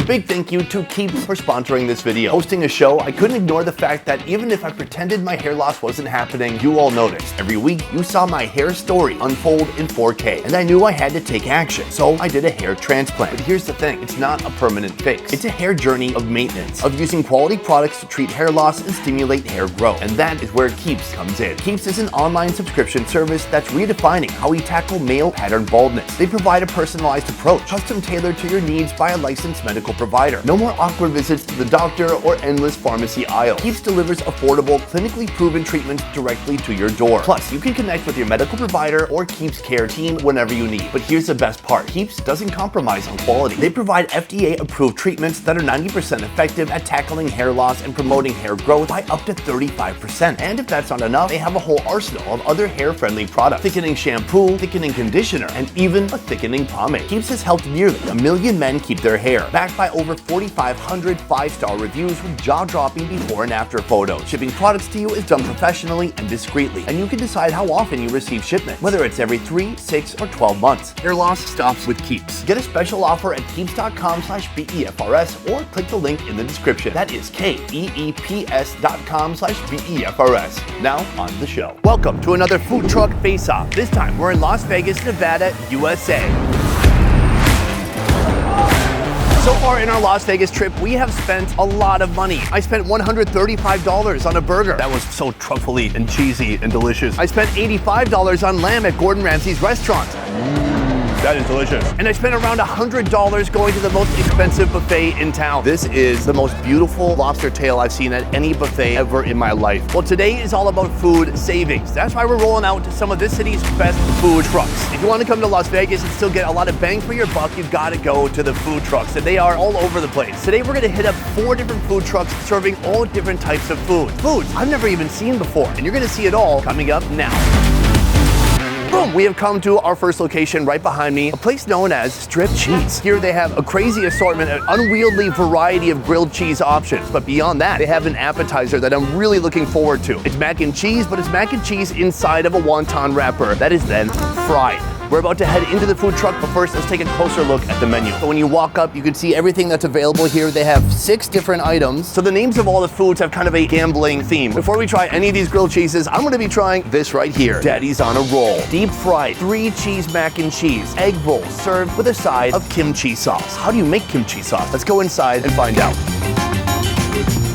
Big thank you to Keeps for sponsoring this video. Hosting a show, I couldn't ignore the fact that even if I pretended my hair loss wasn't happening, you all noticed. Every week, you saw my hair story unfold in 4K, and I knew I had to take action, so I did a hair transplant. But here's the thing, it's not a permanent fix. It's a hair journey of maintenance, of using quality products to treat hair loss and stimulate hair growth, and that is where Keeps comes in. Keeps is an online subscription service that's redefining how we tackle male pattern baldness. They provide a personalized approach, custom tailored to your needs by a licensed medical provider. No more awkward visits to the doctor or endless pharmacy aisle. Keeps delivers affordable, clinically proven treatments directly to your door. Plus, you can connect with your medical provider or Keeps care team whenever you need. But here's the best part. Keeps doesn't compromise on quality. They provide FDA-approved treatments that are 90% effective at tackling hair loss and promoting hair growth by up to 35%. And if that's not enough, they have a whole arsenal of other hair-friendly products. Thickening shampoo, thickening conditioner, and even a thickening pomade. Keeps has helped nearly 1 million men keep their hair, backed by over 4,500 5-star reviews with jaw-dropping before and after photos. Shipping products to you is done professionally and discreetly, and you can decide how often you receive shipment, whether it's every 3, 6, or 12 months. Hair loss stops with Keeps. Get a special offer at keeps.com/BEFRS or click the link in the description. That is KEEPS.com/BEFRS. Now on the show. Welcome to another food truck face-off. This time we're in Las Vegas, Nevada, USA. So far in our Las Vegas trip, we have spent a lot of money. I spent $135 on a burger. That was so truffly and cheesy and delicious. I spent $85 on lamb at Gordon Ramsay's restaurant. That is delicious. And I spent around $100 going to the most expensive buffet in town. This is the most beautiful lobster tail I've seen at any buffet ever in my life. Well, today is all about food savings. That's why we're rolling out to some of this city's best food trucks. If you want to come to Las Vegas and still get a lot of bang for your buck, you've got to go to the food trucks, and they are all over the place. Today, we're going to hit up 4 different food trucks serving all different types of food. Foods I've never even seen before, and you're going to see it all coming up now. Boom, we have come to our first location right behind me, a place known as Stripchezze. Here they have a crazy assortment, an unwieldy variety of grilled cheese options. But beyond that, they have an appetizer that I'm really looking forward to. It's mac and cheese, but it's mac and cheese inside of a wonton wrapper that is then fried. We're about to head into the food truck, but first let's take a closer look at the menu. So when you walk up, you can see everything that's available here. They have 6 different items. So the names of all the foods have kind of a gambling theme. Before we try any of these grilled cheeses, I'm gonna be trying this right here. Daddy's on a roll. Deep fried 3-cheese mac and cheese. Egg roll served with a side of kimchi sauce. How do you make kimchi sauce? Let's go inside and find out.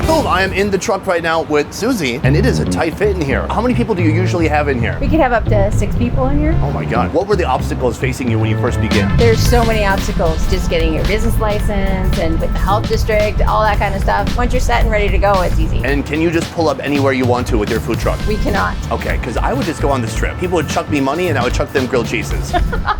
Boom, I am in the truck right now with Susie, and it is a tight fit in here. How many people do you usually have in here? We could have up to 6 people in here. Oh my God. What were the obstacles facing you when you first began? There's so many obstacles, just getting your business license and with the health district, all that kind of stuff. Once you're set and ready to go, it's easy. And can you just pull up anywhere you want to with your food truck? We cannot. Okay, because I would just go on the strip. People would chuck me money and I would chuck them grilled cheeses.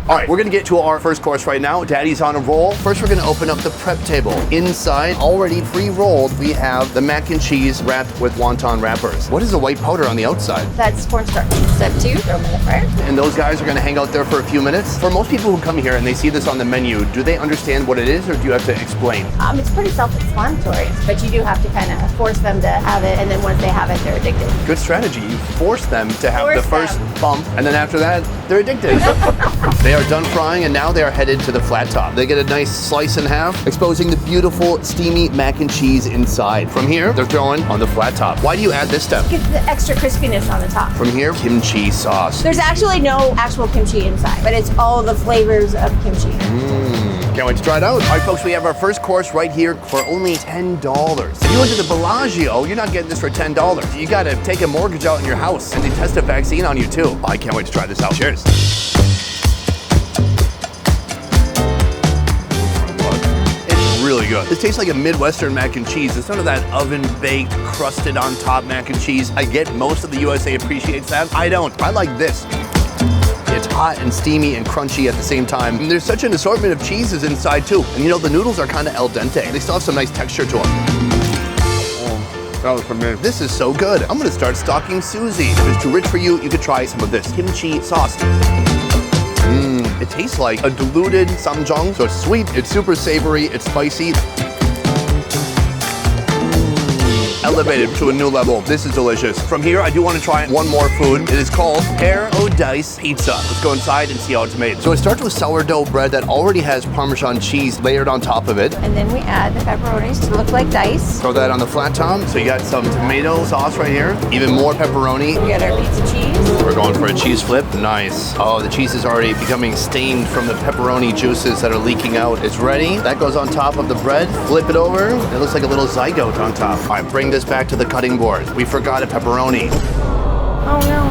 All right, we're gonna get to our first course right now. Daddy's on a roll. First, we're gonna open up the prep table. Inside, already pre-rolled, we have the mac and cheese wrapped with wonton wrappers. What is the white powder on the outside? That's cornstarch. Step 2, throw them in the fryer. And those guys are gonna hang out there for a few minutes. For most people who come here and they see this on the menu, do they understand what it is, or do you have to explain? It's pretty self-explanatory, but you do have to kind of force them to have it, and then once they have it, they're addicted. Good strategy. You force them to have the first bump, and then after that, they're addicted. They are done frying, and now they are headed to the flat top. They get a nice slice in half, exposing the beautiful, steamy mac and cheese inside. From here, they're throwing on the flat top. Why do you add this step? Get the extra crispiness on the top. From here, kimchi sauce. There's actually no actual kimchi inside, but it's all the flavors of kimchi. Can't wait to try it out. All right, folks, we have our first course right here for only $10. If you went to the Bellagio, you're not getting this for $10. You gotta take a mortgage out in your house, and they test a vaccine on you too. I can't wait to try this out. Cheers. Really good. This tastes like a Midwestern mac and cheese. It's none of that oven-baked, crusted on top mac and cheese. I get most of the USA appreciates that. I don't. I like this. It's hot and steamy and crunchy at the same time. And there's such an assortment of cheeses inside too. And you know, the noodles are kind of al dente. They still have some nice texture to them. That was for me. This is so good. I'm gonna start stalking Susie. If it's too rich for you, you could try some of this kimchi sauce. It tastes like a diluted samjang. So it's sweet, it's super savory, it's spicy. elevated to a new level. This is delicious. From here, I do want to try one more food. It is called Paradise Pizza. Let's go inside and see how it's made. So it starts with sourdough bread that already has Parmesan cheese layered on top of it. And then we add the pepperonis to look like dice. Throw that on the flat top. So you got some tomato sauce right here. Even more pepperoni. We got our pizza cheese. We're going for a cheese flip. Nice. Oh, the cheese is already becoming stained from the pepperoni juices that are leaking out. It's ready. That goes on top of the bread. Flip it over. It looks like a little zygote on top. All right, bring this back to the cutting board. We forgot a pepperoni. Oh no.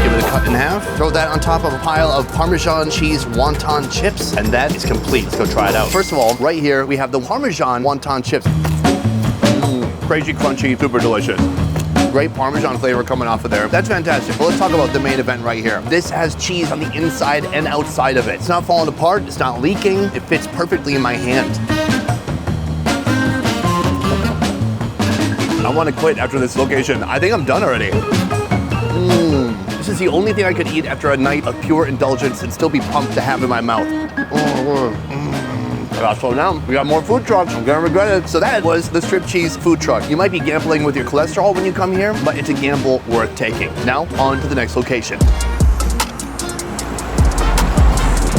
Give it a cut in half. Throw that on top of a pile of Parmesan cheese wonton chips, and that is complete. Let's go try it out. First of all, right here, we have the Parmesan wonton chips. Crazy crunchy, super delicious. Great Parmesan flavor coming off of there. That's fantastic. Well, let's talk about the main event right here. This has cheese on the inside and outside of it. It's not falling apart. It's not leaking. It fits perfectly in my hand. I want to quit after this location. I think I'm done already. This is the only thing I could eat after a night of pure indulgence and still be pumped to have in my mouth. I gotta slow down. We got more food trucks. I'm gonna regret it. So that was the Stripchezze food truck. You might be gambling with your cholesterol when you come here, but it's a gamble worth taking. Now, on to the next location.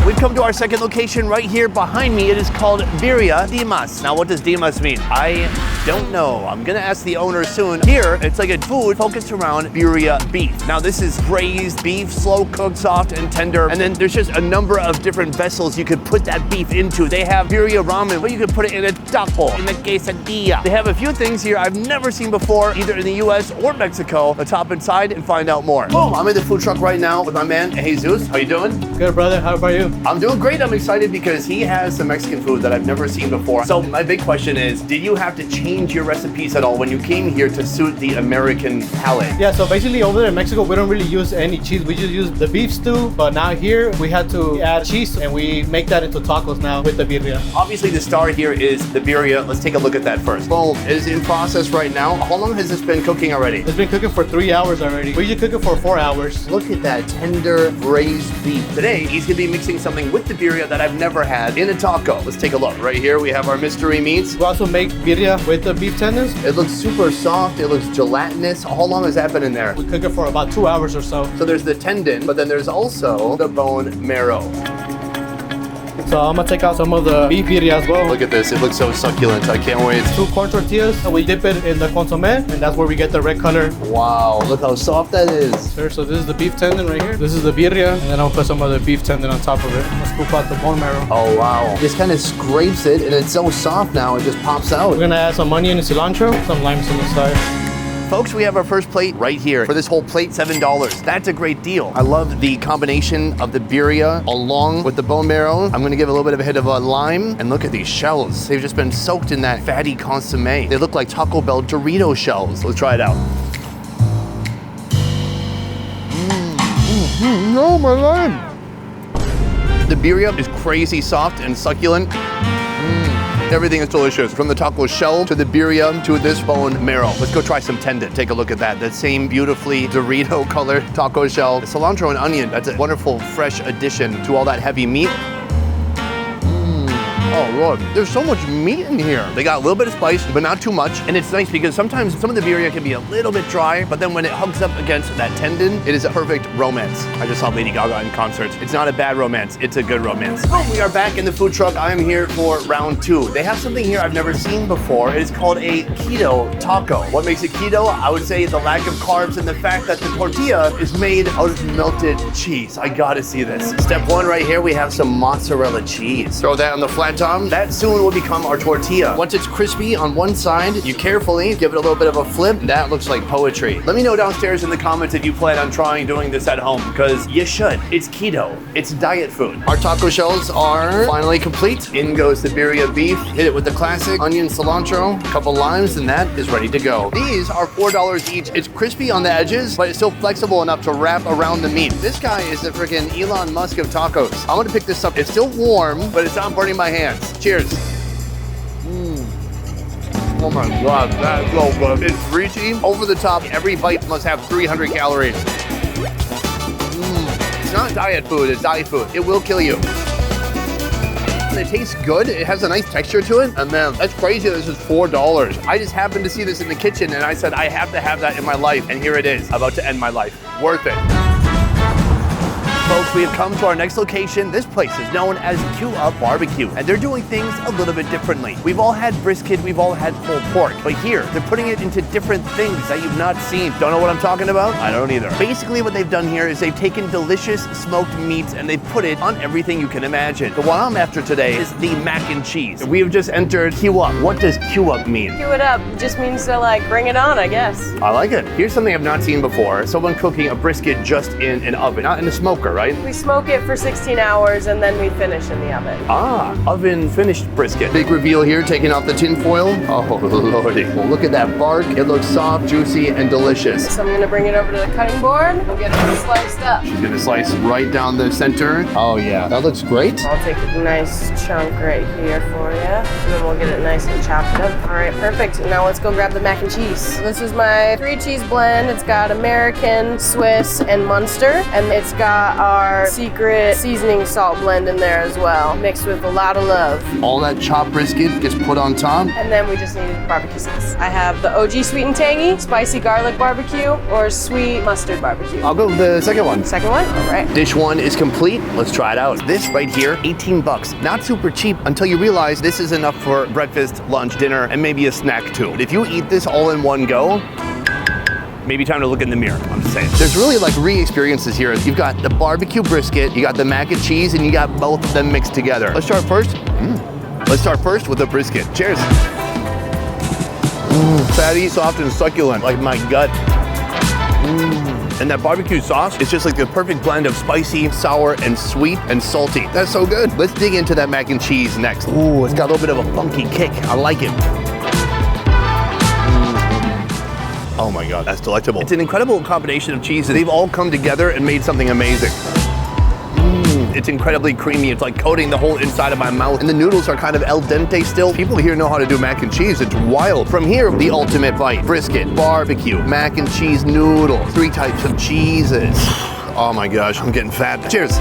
We've come to our second location right here behind me. It is called Brera Dimas. Now, what does Dimas mean? I don't know. I'm gonna ask the owner soon. Here, it's like a food focused around birria beef. Now, this is braised beef, slow cooked, soft and tender. And then there's just a number of different vessels you could put that beef into. They have birria ramen, but you could put it in a taco, in a quesadilla. They have a few things here I've never seen before, either in the US or Mexico. Let's hop inside and find out more. Boom, I'm in the food truck right now with my man, Jesus. How you doing? Good, brother. How about you? I'm doing great. I'm excited because he has some Mexican food that I've never seen before. So my big question is, did you have to change your recipes at all when you came here to suit the American palate? Yeah, so basically over there in Mexico, we don't really use any cheese. We just use the beef stew. But now here, we had to add cheese and we make that into tacos now with the birria. Obviously, the star here is the birria. Let's take a look at that first. Boom, it is in process right now. How long has this been cooking already? It's been cooking for 3 hours already. We usually cook it for 4 hours. Look at that tender braised beef. Today, he's gonna be mixing something with the birria that I've never had in a taco. Let's take a look. Right here, we have our mystery meats. We also make birria with the beef tendons. It looks super soft. It looks gelatinous. How long has that been in there? We cook it for about 2 hours or so. So there's the tendon, but then there's also the bone marrow. So I'm gonna take out some of the beef birria as well. Look at this. It looks so succulent. I can't wait. 2 corn tortillas. And we dip it in the consomme, and that's where we get the red color. Wow, look how soft that is. Sure, so this is the beef tendon right here. This is the birria, and then I'll put some of the beef tendon on top of it. I'll scoop out the bone marrow. Oh, wow. Just kind of scrapes it, and it's so soft now, it just pops out. We're gonna add some onion and cilantro, some limes on the side. Folks, we have our first plate right here. For this whole plate, $7. That's a great deal. I love the combination of the birria along with the bone marrow. I'm gonna give a little bit of a hit of a lime. And look at these shells. They've just been soaked in that fatty consomme. They look like Taco Bell Dorito shells. Let's try it out. No, my lime. The birria is crazy soft and succulent. Everything is delicious, from the taco shell to the birria to this bone marrow. Let's go try some tendon. Take a look at that. That same beautifully Dorito colored taco shell. The cilantro and onion, that's a wonderful fresh addition to all that heavy meat. Oh Lord, there's so much meat in here. They got a little bit of spice, but not too much. And it's nice because sometimes some of the birria can be a little bit dry, but then when it hugs up against that tendon, it is a perfect romance. I just saw Lady Gaga in concert. It's not a bad romance, it's a good romance. Oh, we are back in the food truck. I am here for round 2. They have something here I've never seen before. It is called a keto taco. What makes it keto? I would say the lack of carbs and the fact that the tortilla is made out of melted cheese. I gotta see this. Step 1 right here, we have some mozzarella cheese. Throw that on the flat top. That soon will become our tortilla. Once it's crispy on one side, you carefully give it a little bit of a flip. That looks like poetry. Let me know downstairs in the comments if you plan on trying doing this at home, because you should. It's keto. It's diet food. Our taco shells are finally complete. In goes the birria beef. Hit it with the classic onion, cilantro, a couple limes, and that is ready to go. These are $4 each. It's crispy on the edges, but it's still flexible enough to wrap around the meat. This guy is the freaking Elon Musk of tacos. I'm gonna pick this up. It's still warm, but it's not burning my hands. Cheers. Oh my God, that's so good. It's greasy, over the top. Every bite must have 300 calories. It's not diet food, it's diet food. It will kill you. and it tastes good. It has a nice texture to it. And man, that's crazy. This is $4. I just happened to see this in the kitchen and I said, I have to have that in my life. And here it is, about to end my life. Worth it. Folks, we have come to our next location. This place is known as Q Up Barbecue, and they're doing things a little bit differently. We've all had brisket, we've all had pulled pork, but here, they're putting it into different things that you've not seen. Don't know what I'm talking about? I don't either. Basically, what they've done here is they've taken delicious smoked meats and they've put it on everything you can imagine. The one I'm after today is the mac and cheese. We have just entered Q Up. What does Q Up mean? Q it up just means to like bring it on, I guess. I like it. Here's something I've not seen before. Someone cooking a brisket just in an oven, not in a smoker, right? We smoke it for 16 hours and then we finish in the oven. Ah, oven finished brisket. Big reveal here, taking off the tin foil. Oh, lordy. Well, look at that bark. It looks soft, juicy, and delicious. So I'm gonna bring it over to the cutting board and get it sliced up. She's gonna slice right down the center. Oh yeah, that looks great. I'll take a nice chunk right here for you, and then we'll get it nice and chopped up. All right, perfect. Now let's go grab the mac and cheese. This is my 3-cheese blend. It's got American, Swiss, and Munster, and it's got our secret seasoning salt blend in there as well, mixed with a lot of love. All that chopped brisket gets put on top. And then we just need barbecue sauce. I have the OG sweet and tangy, spicy garlic barbecue, or sweet mustard barbecue. I'll go with the second one. Second one? All right. Dish one is complete. Let's try it out. This right here, 18 bucks. Not super cheap until you realize this is enough for breakfast, lunch, dinner, and maybe a snack too. But if you eat this all in one go, maybe time to look in the mirror, I'm just saying. There's really like re-experiences here. You've got the barbecue brisket, you got the mac and cheese, and you got both of them mixed together. Let's start first. Let's start first with the brisket. Cheers. Fatty, soft, and succulent, like my gut. And that barbecue sauce is just like the perfect blend of spicy, sour, and sweet, and salty. That's so good. Let's dig into that mac and cheese next. Ooh, it's got a little bit of a funky kick. I like it. Oh my God, that's delectable. It's an incredible combination of cheeses. They've all come together and made something amazing. It's incredibly creamy. It's like coating the whole inside of my mouth. And the noodles are kind of al dente still. People here know how to do mac and cheese. It's wild. From here, the ultimate bite. Brisket, barbecue, mac and cheese noodles, 3 types of cheeses. Oh my gosh, I'm getting fat. Cheers.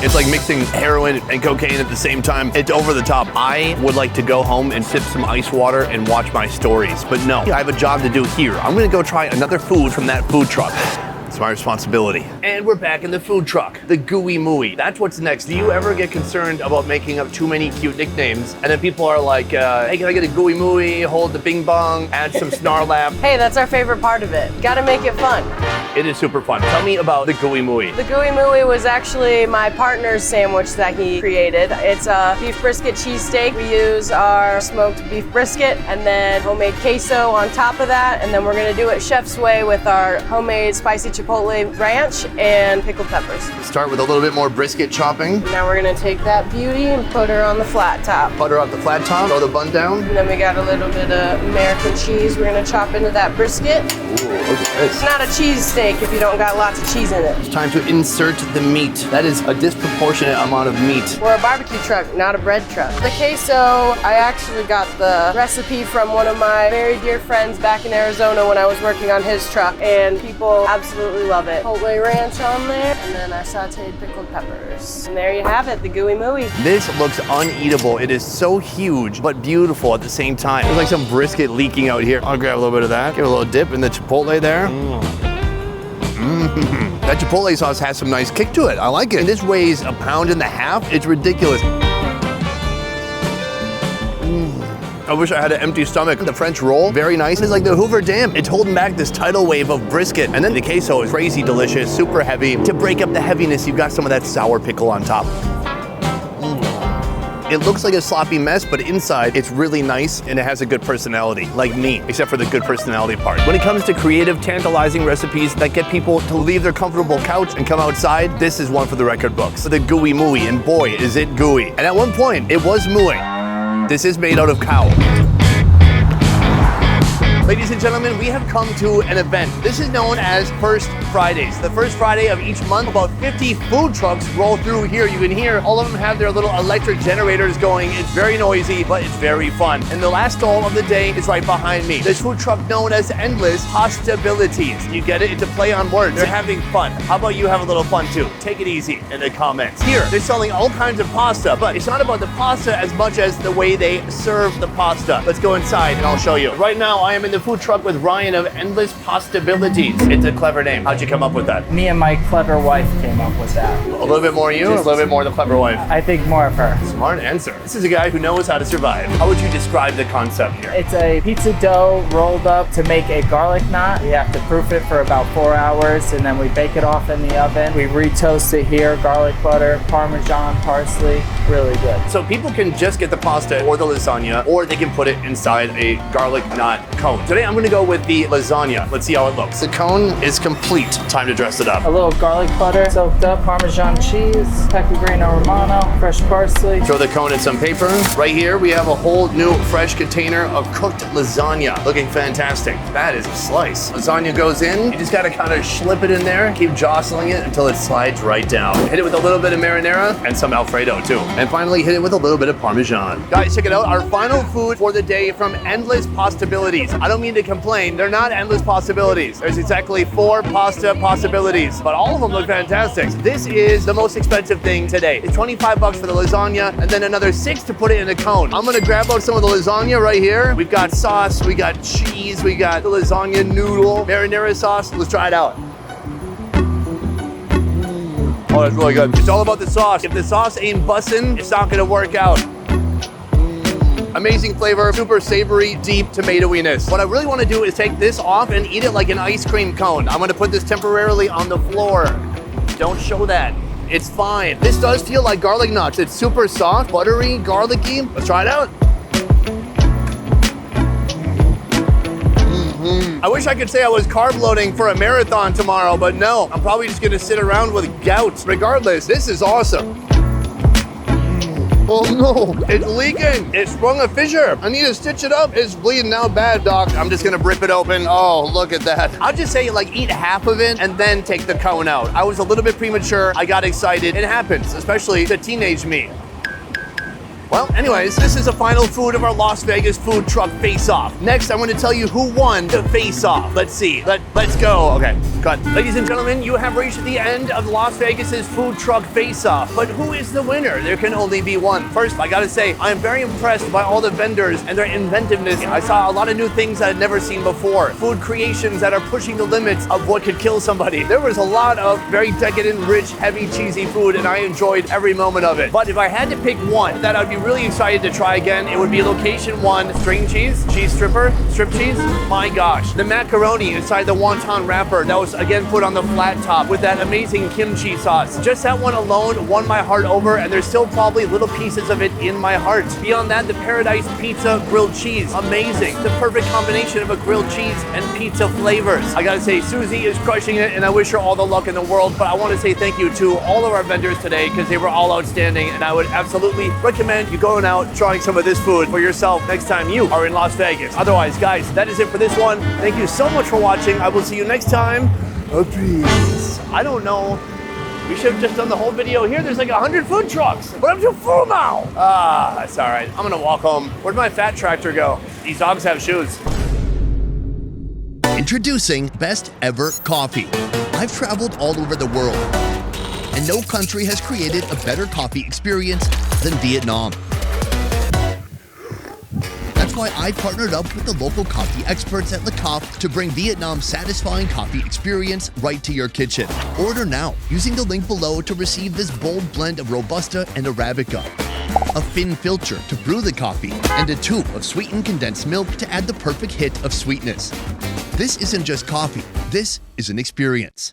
It's like mixing heroin and cocaine at the same time. It's over the top. I would like to go home and sip some ice water and watch my stories, but no, I have a job to do here. I'm gonna go try another food from that food truck. It's my responsibility. And we're back in the food truck, the Gooey Mooey. That's what's next. Do you ever get concerned about making up too many cute nicknames? And then people are like, hey, can I get a Gooey Mooey, hold the bing bong, add some snarlap? Hey, that's our favorite part of it. Gotta make it fun. It is super fun. Tell me about the Gooey Mooey. The Gooey Mooey was actually my partner's sandwich that he created. It's a beef brisket cheesesteak. We use our smoked beef brisket and then homemade queso on top of that. And then we're gonna do it chef's way with our homemade spicy chipotle ranch and pickled peppers. Start with a little bit more brisket chopping. Now we're gonna take that beauty and put her on the flat top. Butter off the flat top, throw the bun down. And then we got a little bit of American cheese. We're gonna chop into that brisket. Ooh, look at this. It's not a cheese steak if you don't got lots of cheese in it. It's time to insert the meat. That is a disproportionate amount of meat. We're a barbecue truck, not a bread truck. The queso, I actually got the recipe from one of my very dear friends back in Arizona when I was working on his truck, and people absolutely love it. Chipotle ranch on there, and then I sauteed pickled peppers. And there you have it, the Gooey Mooey. This looks uneatable. It is so huge, but beautiful at the same time. There's like some brisket leaking out here. I'll grab a little bit of that. Give it a little dip in the chipotle there. That chipotle sauce has some nice kick to it. I like it. And this weighs 1.5 pounds. It's ridiculous. I wish I had an empty stomach. The French roll, very nice. It's like the Hoover Dam. It's holding back this tidal wave of brisket. And then the queso is crazy delicious, super heavy. To break up the heaviness, you've got some of that sour pickle on top. It looks like a sloppy mess, but inside it's really nice and it has a good personality, like me, except for the good personality part. When it comes to creative, tantalizing recipes that get people to leave their comfortable couch and come outside, this is one for the record books. The Gooey Mooey, and boy, is it gooey. And at one point, it was mooing. This is made out of cow. Ladies and gentlemen, we have come to an event. This is known as First Fridays. The first Friday of each month, about 50 food trucks roll through here. You can hear all of them have their little electric generators going. It's very noisy, but it's very fun. And the last stall of the day is right behind me. This food truck known as Endless Pastabilities. You get it? It's a play on words. They're having fun. How about you have a little fun too? Take it easy in the comments. Here, they're selling all kinds of pasta, but it's not about the pasta as much as the way they serve the pasta. Let's go inside and I'll show you. Right now, I am in the food truck with Ryan of Endless Pastabilities. It's a clever name. How'd you come up with that? Me and my clever wife came up with that. A little bit more you, or a little bit more the clever wife? I think more of her. Smart answer. This is a guy who knows how to survive. How would you describe the concept here? It's a pizza dough rolled up to make a garlic knot. We have to proof it for about 4 hours and then we bake it off in the oven. We re-toast it here, garlic butter, Parmesan, parsley, really good. So people can just get the pasta or the lasagna, or they can put it inside a garlic knot cone. Today I'm gonna go with the lasagna. Let's see how it looks. The cone is complete. Time to dress it up. A little garlic butter, soaked up Parmesan cheese, pecorino romano, fresh parsley. Throw the cone in some paper. Right here we have a whole new fresh container of cooked lasagna. Looking fantastic. That is a slice. Lasagna goes in. You just gotta kind of slip it in there, keep jostling it until it slides right down. Hit it with a little bit of marinara and some Alfredo too. And finally hit it with a little bit of Parmesan. Guys, check it out. Our final food for the day from Endless Pastabilities. I don't mean to complain. They're not endless possibilities. There's exactly 4 pasta possibilities, but all of them look fantastic. This is the most expensive thing today. It's 25 bucks for the lasagna and then another 6 to put it in a cone. I'm gonna grab out some of the lasagna right here. We've got sauce, we got cheese, we got the lasagna noodle, marinara sauce. Let's try it out. Oh, that's really good. It's all about the sauce. If the sauce ain't bussin', it's not gonna work out. Amazing flavor, super savory, deep tomatoiness. What I really want to do is take this off and eat it like an ice cream cone. I'm going to put this temporarily on the floor. Don't show that. It's fine. This does feel like garlic knots. It's super soft, buttery, garlicky. Let's try it out. I wish I could say I was carb loading for a marathon tomorrow, but no. I'm probably just going to sit around with gout. Regardless, this is awesome. Oh no, it's leaking. It sprung a fissure. I need to stitch it up. It's bleeding out bad, doc. I'm just gonna rip it open. Oh, look at that. I'll just say like eat half of it and then take the cone out. I was a little bit premature. I got excited. It happens, especially to teenage me. Well, anyways, this is the final food of our Las Vegas food truck face-off. Next, I'm going to tell you who won the face-off. Let's see. Let's go. Okay, cut. Ladies and gentlemen, you have reached the end of Las Vegas's food truck face-off. But who is the winner? There can only be one. First, I got to say, I am very impressed by all the vendors and their inventiveness. I saw a lot of new things I had never seen before. Food creations that are pushing the limits of what could kill somebody. There was a lot of very decadent, rich, heavy, cheesy food, and I enjoyed every moment of it. But if I had to pick one that I'd be really excited to try again, it would be location 1, string cheese, strip cheese. My gosh, the macaroni inside the wonton wrapper that was again put on the flat top with that amazing kimchi sauce. Just that one alone won my heart over, and there's still probably little pieces of it in my heart. Beyond that, the Paradise Pizza grilled cheese, amazing. The perfect combination of a grilled cheese and pizza flavors. I gotta say, Susie is crushing it, and I wish her all the luck in the world, but I want to say thank you to all of our vendors today because they were all outstanding, and I would absolutely recommend you going out trying some of this food for yourself next time you are in Las Vegas. Otherwise, guys, that is it for this one. Thank you so much for watching. I will see you next time. Peace. I don't know. We should have just done the whole video here. There's like 100 food trucks, but I'm too full now. That's all right. I'm gonna walk home. Where'd my fat tractor go? These dogs have shoes. Introducing Best Ever Coffee. I've traveled all over the world, and no country has created a better coffee experience than Vietnam. That's why I partnered up with the local coffee experts at Le Coffee to bring Vietnam's satisfying coffee experience right to your kitchen. Order now using the link below to receive this bold blend of Robusta and Arabica, a fin filter to brew the coffee, and a tube of sweetened condensed milk to add the perfect hit of sweetness. This isn't just coffee, this is an experience.